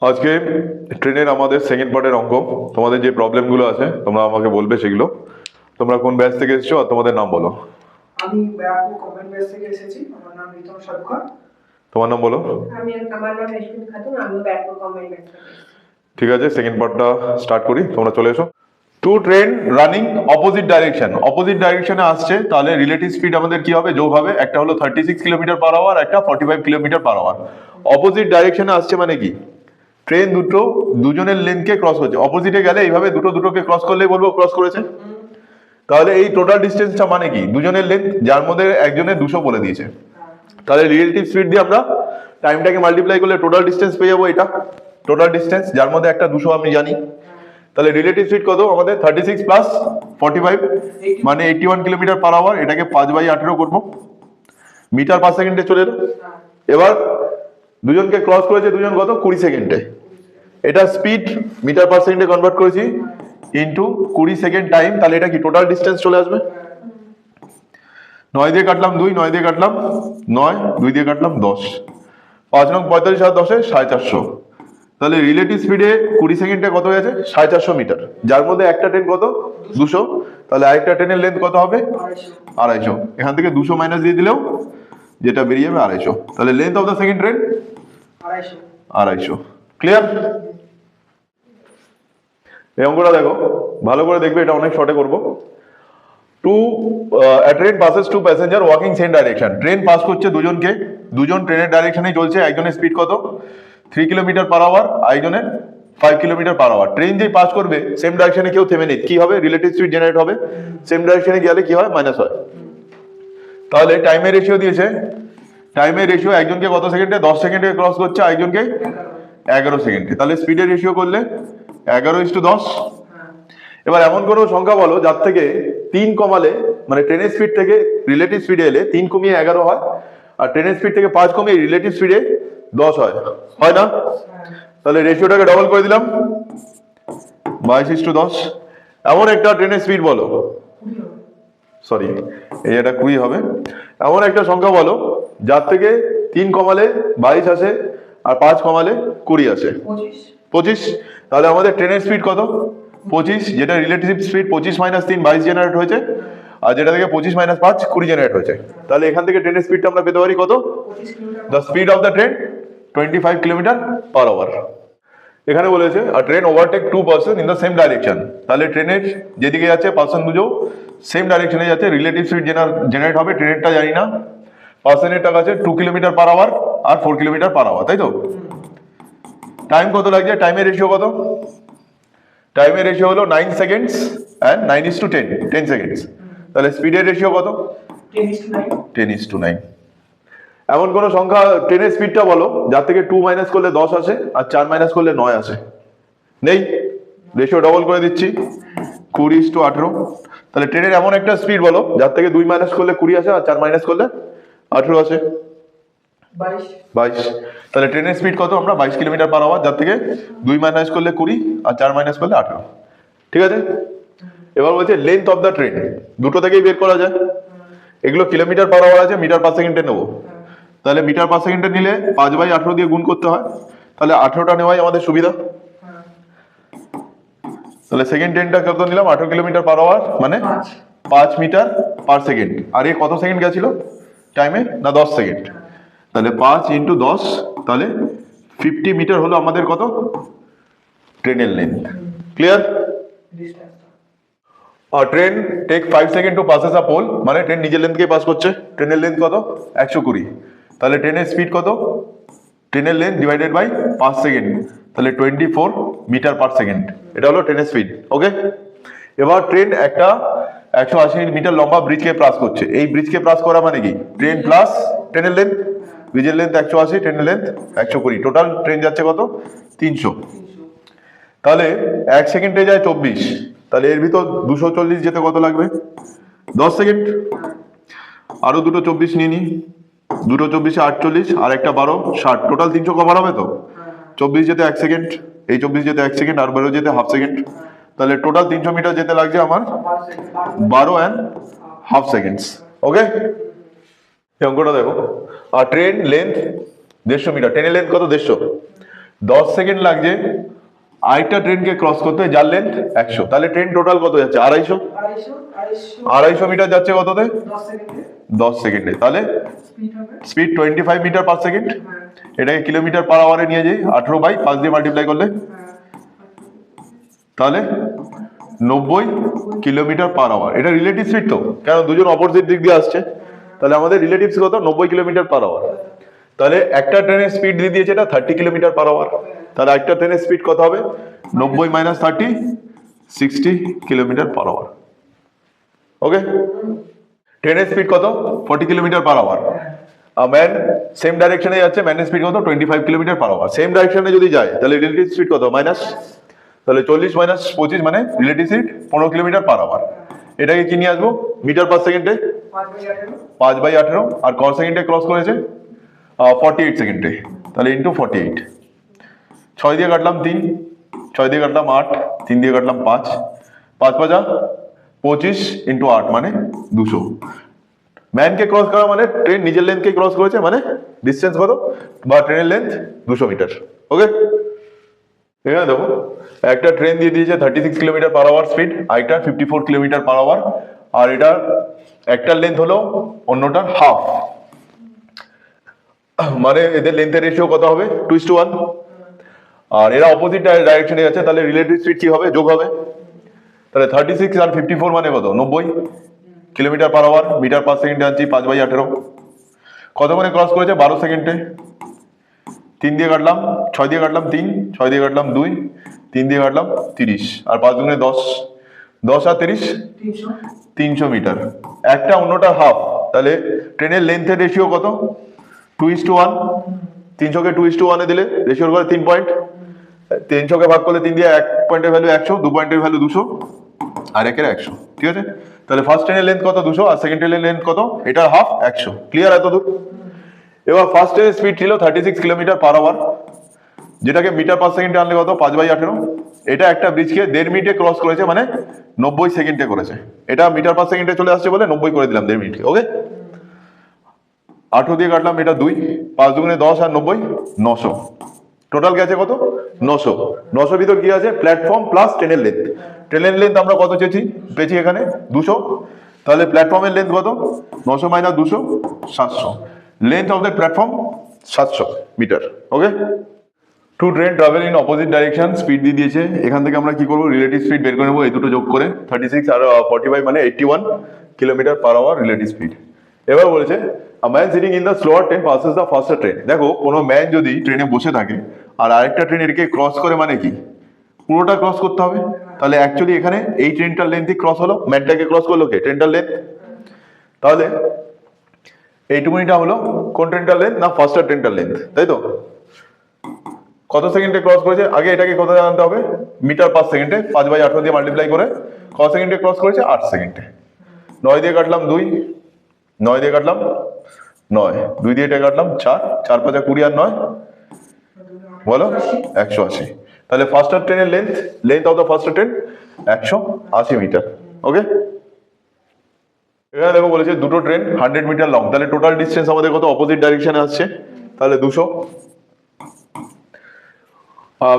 আজকে ট্রেনের আমাদের সেকেন্ড পার্টের অঙ্ক। তোমাদের যে প্রবলেমগুলো আছে তোমরা আমাকে বলবে সেগুলো। তোমরা কোন ব্যাচ থেকে এসেছো আর তোমাদের নাম বলো। আমি ব্যাপক কমেন্ট ব্যাচ থেকে এসেছি, আমার নাম রিতম সরকার। তোমার নাম বলো। আমার নাম রেশমি খাতুন, আমি ব্যাপক কমেন্ট ব্যাচ থেকে এসেছি। ঠিক আছে, সেকেন্ড পার্টটা স্টার্ট করি, তোমরা চলে এসো। টু ট্রেন রানিং অপোজিট ডাইরেকশনে আসছে, তাহলে রিলেটিভ স্পিড আমাদের কি হবে, যোগ হবে। একটা হলো 36 কিলোমিটার পার আওয়ার, একটা 45 কিলোমিটার পার আওয়ার। অপোজিট ডাইরেকশনে আসছে মানে কি, ট্রেন দুটো দুজনের লেনকে ক্রস করছে। অপোজিটে গেলে এইভাবে দুটোকে ক্রস করলেই বলবো ক্রস করেছে। তাহলে এই টোটাল ডিস্টেন্সটা মানে কি, দুজনের লেন্থ, যার মধ্যে একজনের 200 বলে দিয়েছে। তাহলে রিলেটিভ স্পিড দিয়ে আমরা টাইমটাকে মাল্টিপ্লাই করলে টোটাল ডিস্টেন্স পেয়ে যাবো। এটা টোটাল ডিস্টেন্স, যার মধ্যে একটা 200 আমি জানি। তাহলে রিলেটিভ স্পিড কত আমাদের, 36 প্লাস 45 মানে 81 কিলোমিটার পার আওয়ার। এটাকে 5/18 করবো, মিটার পার সেকেন্ডে চলে এলো। এবার দুজনকে ক্রস করেছে দুজন কত, 20 সেকেন্ডে। এটা স্পিড মিটার পার সেকেন্ডে কনভার্ট করেছি ইন্টু 20 সেকেন্ড টাইম। তাহলে এটা কি টোটাল ডিস্টেন্স চলে আসবে। 9 দিয়ে কাটলাম 2, 9 দিয়ে কাটলাম 9, 2 দিয়ে কাটলাম 10, 5 নং 45 আর 10 450। তাহলে রিলেটিভ স্পিডে 20 সেকেন্ডে কত হয়ে আছে, 450 মিটার, যার মধ্যে একটা ট্রেন কত 200। তাহলে আরেকটা ট্রেনের লেন্থ কত হবে, 250। এখান থেকে 200 মাইনাস দিয়ে দিলেও যেটা বেরিয়ে যাবে 250। তাহলে length of the second train 250। Clear? এই অঙ্কটা দেখো ভালো করে দেখবে, এটা অনেক শর্টে করবো। Train passes two passenger walking same direction. Train pass করছে দুজনকে, দুজন ট্রেনের ডাইরেকশনে চলছে। একজনের স্পিড কত 3 কিলোমিটার পার আওয়ার, আরেকজনের 5 কিলোমিটার পার আওয়ার। ট্রেন যেই পাস করবে সেম ডাইরেকশনে কেউ থেমে নেই, কি হবে, রিলেটিভ স্পিড জেনারেট হবে। সেম ডাইরেকশনে গেলে কি হয়, মাইনাস হয়। তাহলে টাইমের রেশিও দিয়েছে, টাইমের রেশিও একজনকে কত সেকেন্ডে, 10 সেকেন্ডে ক্রস করছে, আরেকজনকে 11 সেকেন্ডে। তাহলে স্পিডের রেশিও করলে 11:10। এবার এমন কোনো সংখ্যা বলো যার থেকে 3 কমালে, মানে ট্রেনের স্পিড থেকে রিলেটিভ স্পিডে এলে 3 কমিয়ে 11 হয়, আর ট্রেনের স্পিড থেকে 5 কমিয়ে রিলেটিভ স্পিডে 10 হয়, হয় না? তাহলে রেশিওটাকে ডবল করে দিলাম, 22:10। এমন একটা ট্রেনের স্পিড বলো, সরি এই এটা 20 হবে। এমন একটা সংখ্যা বলো যার থেকে 3 কমালে 22 আসে, আর 5 কমালে 20 আসে, 25। তাহলে আমাদের ট্রেনের স্পিড কত, 25, যেটা রিলেটিভ স্পিড 25 মাইনাস 3 22 জেনারেট হয়েছে, আর যেটা থেকে 25 মাইনাস 5 20 জেনারেট হয়েছে। তাহলে এখান থেকে ট্রেনের স্পিডটা আমরা পেতে পারি কত, the speed of the train 25 kilometre per hour. এখানে বলেছে আর train overtake 2 person in the same direction. তাহলে ট্রেনের যেদিকে যাচ্ছে পার্সন দুটো সেম ডাইরেকশনে যাচ্ছে, রিলেটিভ স্পিড জেনারেট হবে। ট্রেনেরটা জানি না, পার্সনেরটা আছে 2 কিলোমিটার পার আওয়ার আর 4 কিলোমিটার পার আওয়ার, তাই তো? টাইম কত লাগছে, টাইমের রেশিও কত, টাইমের রেশিও হলো 9 সেকেন্ডস অ্যান্ড 9:10, 10 সেকেন্ডস। তাহলে স্পিডের রেশিও কত, 10:9। এমন কোন সংখ্যা ট্রেনের স্পিডটা বলো যার থেকে 2 মাইনাস করলে 10 আসে, আর 4 মাইনাস করলে 9 আসে, নেই? রেশিও ডবল করে দিচ্ছি, 20:18। তাহলে ট্রেনের এমন একটা স্পিড বলো যার থেকে 2 মাইনাস করলে 20 আসে, আর 4 মাইনাস করলে 18 আসে, 22। তাহলে ট্রেনের স্পিড কত, আমরা 22 কিলোমিটার পার আওয়ার, যার থেকে 2 মাইনাস করলে 20 আর 4 মাইনাস করলে 18। ঠিক আছে? এবার বলছে লেন্থ অফ দ্য ট্রেন, দুটো থেকেই বের করা যায়। এগুলো কিলোমিটার পার আওয়ার আছে, মিটার পার সেকেন্ডে নেবো। তাহলে মিটার পার সেকেন্ডে নিলে 5/18 দিয়ে গুণ করতে হয়, তাহলে 18টা নেওয়াই আমাদের সুবিধা। তাহলে সেকেন্ড ট্রেনটা কত নিলাম, 18 কিলোমিটার পার আওয়ার, মানে 5 মিটার পার সেকেন্ড। আর এ কত সেকেন্ড গেছিল টাইমে, না 10 সেকেন্ড। তাহলে 5 × 10, তাহলে 50 মিটার হলো আমাদের কত, ট্রেনের লেন্থ। ক্লিয়ার? আর train take 5 second to passes a pole, মানে ট্রেন নিজের লেন্থকে পাস করছে। ট্রেনের লেন্থ কত, 120। তাহলে ট্রেনের স্পিড কত, ট্রেনের লেন্থ ডিভাইডেড বাই 5 সেকেন্ড, তাহলে 24 মিটার পার সেকেন্ড। এটা হলো ট্রেনের স্পিড। ওকে, এবার ট্রেন একটা 180 মিটার লম্বা ব্রিজকে ক্রস করছে। এই ব্রিজকে ক্রস করা মানে কি, ট্রেন প্লাস ট্রেনের লেন্থ, ব্রিজের লেন্থ 180, ট্রেনের লেন্থ 120, টোটাল ট্রেন যাচ্ছে কত, 300। তাহলে 1 সেকেন্ডে যায় 24, তাহলে এর ভিতর 240 যেতে কত লাগবে, 10 সেকেন্ড। আরো দুটো 24 নিয়ে নি, দুটো 24 48, আর একটা 12 60, টোটাল 300 কভার হবে তো। 24 যেতে 1 সেকেন্ড, এই 24 যেতে 1 সেকেন্ড, আর 12 যেতে হাফ সেকেন্ড। তাহলে টোটাল 300 মিটার যেতে লাগছে আমার 12.5 সেকেন্ডস। ওকে, এই অঙ্কটা দেখো। আর ট্রেন লেন্থ 150 মিটার, ট্রেনের লেন্থ কত, 150, 10 সেকেন্ড লাগছে আরেকটা ট্রেনকে ক্রস করতে, যার লেন্থ 100। তাহলে ট্রেন টোটাল কত যাচ্ছে? 250। 250 মিটার যাচ্ছে কততে? 10 সেকেন্ডে। তাহলে স্পিড 25 মিটার পার সেকেন্ড। এটাকে কিলোমিটার পার আওয়ারে নিয়ে যাই, 18/5 দিয়ে মাল্টিপ্লাই করলে তাহলে 90 কিলোমিটার পার আওয়ার। এটা রিলেটিভ স্পিড তো, কারণ দুজন অপোজিট দিক দিয়ে আসছে। তাহলে আমাদের রিলেটিভ কত? 90 কিলোমিটার পার আওয়ার। তাহলে একটা ট্রেনের স্পিড দিয়ে দিয়েছে এটা 30 কিলোমিটার পার আওয়ার। তাহলে একটা ট্রেনের স্পিড কত হবে? 90 minus 30, 60 kilometre per hour. Okay, ট্রেনের স্পিড কত? 40 kilometre per hour. Man same ডাইরেকশনে যাচ্ছে, ম্যানের স্পিড কত? 25 কিলোমিটার পার আওয়ার। সেম ডাইরেকশনে যদি যায় তাহলে রিলেটিভ স্পিড কত? মাইনাস। তাহলে 40 মাইনাস 25 মানে relative speed 15 kilometre per hour. এটাকে কি নিয়ে আসবো? মিটার পার সেকেন্ডে 5/18। আর কত সেকেন্ডে ক্রস করেছে? 48 সেকেন্ডে। তাহলে ইন্টু 48। 6 দিয়ে কাটলাম 3, 6 দিয়ে কাটলাম 8, 3 দিয়ে কাটলাম 5, 5 5 25 ইন্টু 8 মানে 200। ম্যানকে ক্রস করা মানে ট্রেন নিজের লেন্থকে ক্রস করেছে, মানে ডিস্টেন্স কত? বা ট্রেনের লেন্থ 200 মিটার। ওকে, এখানে দেখো একটা ট্রেন দিয়ে দিয়েছে 36 কিলোমিটার পার আওয়ার স্পিড, আরেকটা 54 কিলোমিটার পার আওয়ার। আর এটার একটার লেন্থ হলো অন্যটার হাফ, মানে এদের লেন্থের রেশিও কত হবে? 2:1। আর এরা অপোজিট ডাইরেকশনে যাচ্ছে, তাহলে রিলেটিভ স্পিড কি হবে? যোগ হবে। তাহলে 36 আর 54 মানে কত? 90 kilometre per hour. Metre per সেকেন্ডে আনছি 5/18। কতক্ষণে ক্রস করেছে? 12 সেকেন্ডে। 3 দিয়ে কাটলাম, 6 দিয়ে কাটলাম 3, 6 দিয়ে কাটলাম 2, 3 দিয়ে কাটলাম 30, আর 5 দুগুণে 10, 10 আর 30 300 মিটার। একটা অন্যটা হাফ, তাহলে ট্রেনের লেন্থের রেশিও কত? 2:1। 300কে 2:1 দিলে রেশিওর করে 3 পয়েন্ট। 300কে ভাগ করলে 3 দিয়ে 1 পয়েন্টের ভ্যালু 100, 2 পয়েন্টের ভ্যালু 200, আর একের 100। ঠিক আছে, তাহলে ফার্স্ট ট্রেনের লেন্থ কত? 200, আর সেকেন্ড ট্রেনের লেন্থ কত? এটার হাফ 100। ক্লিয়ার এত দূর? এবার ফার্স্ট ট্রেনের স্পিড ছিল 36 কিলোমিটার পার আওয়ার, যেটাকে মিটার পার সেকেন্ডে আনলে কত? 5/18। এটা একটা ব্রিজকে 1.5 মিনিটে ক্রস করেছে, মানে 90 সেকেন্ডে করেছে। এটা মিটার পার সেকেন্ডে চলে আসছে বলে 90 করে দিলাম 1.5 মিনিটে। ওকে, 18 দিয়ে কাটলাম এটা 2, 5 দুগুণে 10 আর 90, 900। টোটাল গেছে কত? 900। 900 ভিতর কি আছে? প্ল্যাটফর্ম প্লাস ট্রেনের লেন্থ। ট্রেনের লেন্থ আমরা কত পেয়েছি এখানে? 200। তাহলে প্ল্যাটফর্মের লেন্থ কত? 900 minus 200, 700। Length of the platform 700 metre. Okay, two train travel in opposite direction, speed দিয়ে দিয়েছে। এখান থেকে আমরা কি করবো? রিলেটিভ স্পিড বের করে নেবো, এই দুটো যোগ করে। 36 আর 45 মানে 81 kilometre per hour relative speed. এবার বলেছে a man sitting in the slower train passes the faster train। দেখো, কোনো ম্যান যদি ট্রেনে বসে থাকে আর আরেকটা ট্রেন এটাকে ক্রস করে, মানে কি পুরোটা ক্রস করতে হবে। তাহলে অ্যাকচুয়ালি এখানে এই ট্রেনটার লেন্থই ক্রস হলো, ম্যানটাকে ক্রস করলো কে? ট্রেনটার লেন্থ। তাহলে এইটুকুনিটা হলো কোন ট্রেনটার লেন্থ? না, ফার্স্টার ট্রেনটার লেন্থ, তাই তো? কত সেকেন্ডে ক্রস করেছে? আগে এটাকে কত জানতে হবে? মিটার পার সেকেন্ডে 5/18 দিয়ে মাল্টিপ্লাই করে কত সেকেন্ডে ক্রস করেছে? 8 সেকেন্ডে। 9 দিয়ে কাটলাম 2, 9 দিয়ে কাটলাম 9, 2 দিয়ে এটা কাটলাম 4, 4 5 20 আর 9 বলো 180। তাহলে ফার্স্টার ট্রেনের length of the faster train 180 metre. Okay, এখানে দেখো বলেছে দুটো ট্রেন 100 মিটার লং। তাহলে টোটাল ডিস্টেন্স আমাদের কত? অপোজিট ডাইরেকশনে আসছে, তাহলে 200।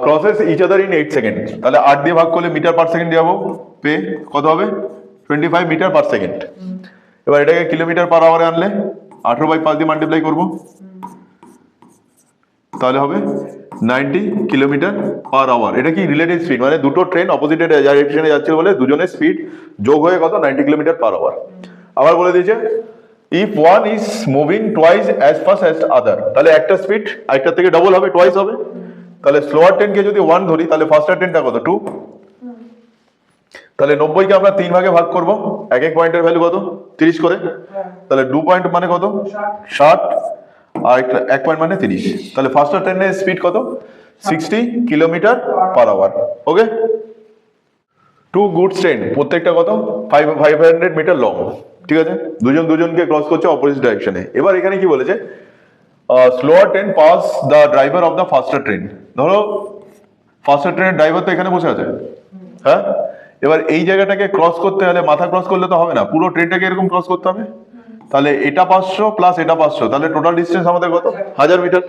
Crosses each other in 8 second. তাহলে 8 দিয়ে ভাগ করলে মিটার পার সেকেন্ড যাবো, পে কত হবে? 25 মিটার পার সেকেন্ড। এবার এটাকে কিলোমিটার পার আওয়ারে আনলে 18/5 দিয়ে মাল্টিপ্লাই করবো, তাহলে হবে 90 কিলোমিটার পার আওয়ার। এটা কি রিলেটিভ স্পিড, মানে দুটো ট্রেন অপোজিট ডাইরেকশনে যাচ্ছে বলে দুজনের স্পিড যোগ হয়ে কত? 90 কিলোমিটার পার আওয়ার। আবার বলে দিয়েছে if one is moving twice as fast as other. তাহলে একটা স্পিড আরেকটার থেকে ডবল হবে, টুয়াইস হবে। তাহলে স্লোয়ার ট্রেনকে যদি 1 ধরি, তাহলে ফার্স্টার ট্রেনটা কত? 2। তাহলে 90কে আমরা 3 ভাগে ভাগ করবো, এক এক পয়েন্টের ভ্যালু কত? 30 করে। তাহলে 2 পয়েন্ট মানে কত? 60, আর 1 পয়েন্ট মানে 30। তাহলে ফার্স্টার ট্রেনের স্পিড কত? 60 কিলোমিটার পার আওয়ার। ওকে, টু গুডস ট্রেন, প্রত্যেকটা কত? 500 মিটার লং। ঠিক আছে, দুজনকে ক্রস করছে অপোজিট ডাইরেকশনে। এবার এখানে কি বলেছে? Slower train pass the driver of the ফাস্টার train. ধরো ফাস্টার ট্রেনের ড্রাইভার তো এখানে বসে আছে, হ্যাঁ। এবার এই জায়গাটাকে ক্রস করতে হলে মাথা ক্রস করলে তো হবে না, পুরো ট্রেনটাকে এরকম ক্রস করতে হবে। তাহলে এটা 500 প্লাস এটা 500, তাহলে টোটাল ডিস্টেন্স আমাদের কত? 1000 মিটার।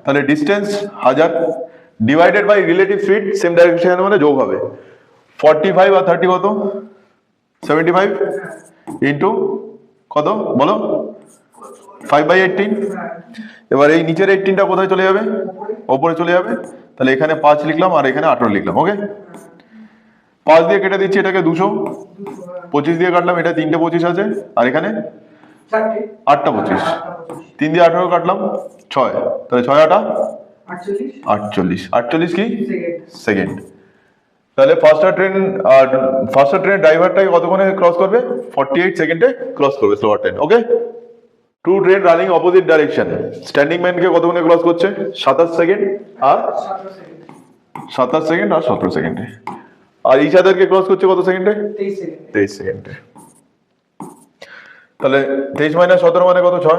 তাহলে distance 1000 divided by relative speed same direction মানে যোগ হবে 45 আর 30 কত 75 ইন্টু কত বলো 5/18। এবার এই নিচের 18টা কোথায় চলে যাবে ওপরে চলে যাবে তাহলে এখানে 5 লিখলাম আর এখানে 18 লিখলাম ওকে 5 দিয়ে কেটে দিচ্ছি এটাকে 200 25 দিয়ে কাটলাম এটা 3টে 25 আছে আর এখানে 8টা 25 3 দিয়ে 18 কাটলাম 6 তাহলে 6 8 48 48 কি সেকেন্ড তাহলে ফার্স্টার ট্রেন ড্রাইভারটাকে কতক্ষণে ক্রস করবে 48 সেকেন্ডে ক্রস করবে slower train okay two train running opposite direction standing ম্যানকে কতক্ষণে ক্রস করছে 27 সেকেন্ড আর 27 সেকেন্ড আর 17 সেকেন্ডে আর ইচ আদারকে ক্রস করছে কত সেকেন্ডে 23 সেকেন্ডে তাহলে 23 মাইনাস 17 মানে কত 6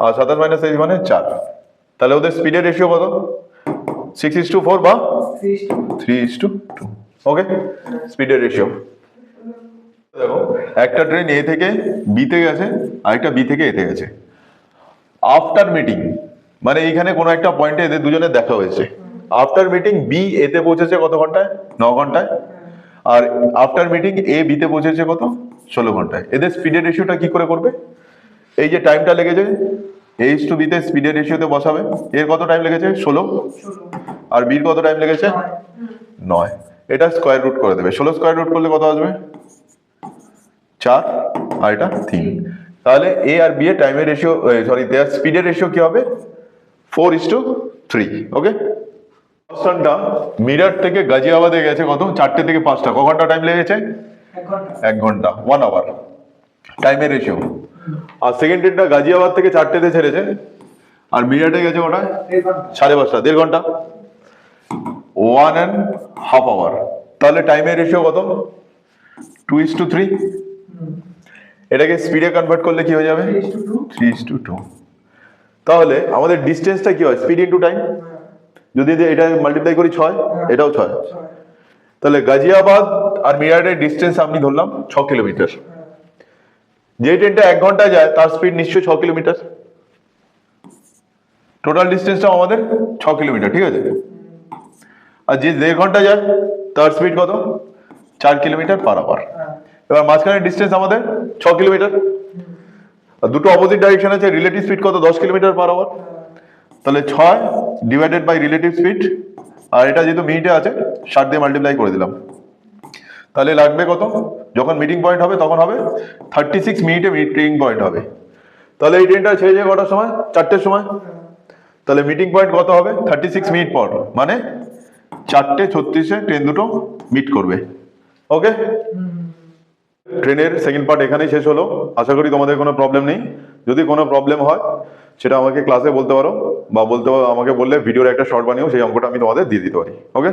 আর 27 মাইনাস 23 মানে 4 তাহলে ওদের স্পিডের রেশিও কত 6:4 বা 3:2 ওকে স্পিডের রেশিও দেখো একটা ট্রেন এ থেকে বি তে গেছে আরেকটা বি থেকে এ তে গেছে আফটার মিটিং মানে এইখানে কোনো একটা পয়েন্টে এদের দুজনের দেখা হয়েছে আফটার মিটিং বি এ তে পৌঁছেছে কত ঘন্টায় 9 ঘন্টায় আর আফটার মিটিং এ বি তে পৌঁছেছে কত 16 ঘন্টায় এদের স্পিডের রেশিওটা কি করে করবে এই যে টাইমটা লেগেছে এইচ টু বি তে স্পিডের রেশিওতে বসাবে এর কত টাইম লেগেছে 16 আর বির কত টাইম লেগেছে 9 এটা স্কয়ার রুট করে দেবে 16 স্কয়ার রুট করলে কত আসবে 4 আর এটা 3 তাহলে এ আর বি এর টাইমের রেশিও সরি দেয়ার স্পিডের রেশিও কি হবে 4:3 ওকে অপশনটা মিরাট থেকে গাজিয়াবাদে গেছে কত 4টে থেকে 5টা ক ঘন্টা টাইম লেগেছে 1 ঘন্টা 1 আওয়ার টাইমের রেশিও আর সেকেন্ড ট্রেনটা গাজিয়াবাদ থেকে 4টেতে ছেড়েছে আর মিরাটে গেছে ওটা 5:30 1.5 ঘন্টা 1.5 আওয়ার তাহলে টাইমের রেশিও কত 2:3 এটাকে স্পিডে কনভার্ট করলে কি হয়ে যাবে 3:2 তাহলে আমাদের ডিসটেন্সটা কি হয় স্পিড ইনটু টাইম যদি এটা মাল্টিপ্লাই করি 6 এটাও 6 তাহলে গাজিয়াবাদ আর মিরাটের ডিসটেন্স আমি ধরলাম 6 কিলোমিটার যে ট্রেনটা 1 ঘন্টায় যায় তার স্পিড নিশ্চয়ই 6 কিলোমিটার টোটাল ডিসটেন্সটা আমাদের 6 কিলোমিটার ঠিক আছে আর যে 1.5 ঘন্টা যায় তার স্পিড কত 4 কিলোমিটার পার আওয়ার এবার মাঝখানের ডিসটেন্স আমাদের 6 কিলোমিটার আর দুটো অপোজিট ডাইরেকশন আছে রিলেটিভ স্পিড কত 10 কিলোমিটার পার আওয়ার তাহলে 6 ডিভাইডেড বাই রিলেটিভ স্পিড আর এটা যেহেতু মিনিটে আছে 60 দিয়ে মাল্টিপ্লাই করে দিলাম তাহলে লাগবে কত যখন মিটিং পয়েন্ট হবে তখন হবে 36 মিনিটে মিটিং পয়েন্ট হবে তাহলে এই ট্রেনটা ছেড়ে যাবে কটার সময় 4টের সময় তাহলে মিটিং পয়েন্ট কত হবে 36 মিনিট পর মানে 4:36 ট্রেন দুটো মিট করবে ওকে ট্রেনের সেকেন্ড পার্ট এখানেই শেষ হলো আশা করি তোমাদের কোনো প্রবলেম নেই যদি কোনো প্রবলেম হয় সেটা আমাকে ক্লাসে বলতে পারো বা আমাকে বললে ভিডিওর একটা শর্ট বানিয়েও সেই অঙ্কটা আমি তোমাদের দিয়ে দিতে পারি ওকে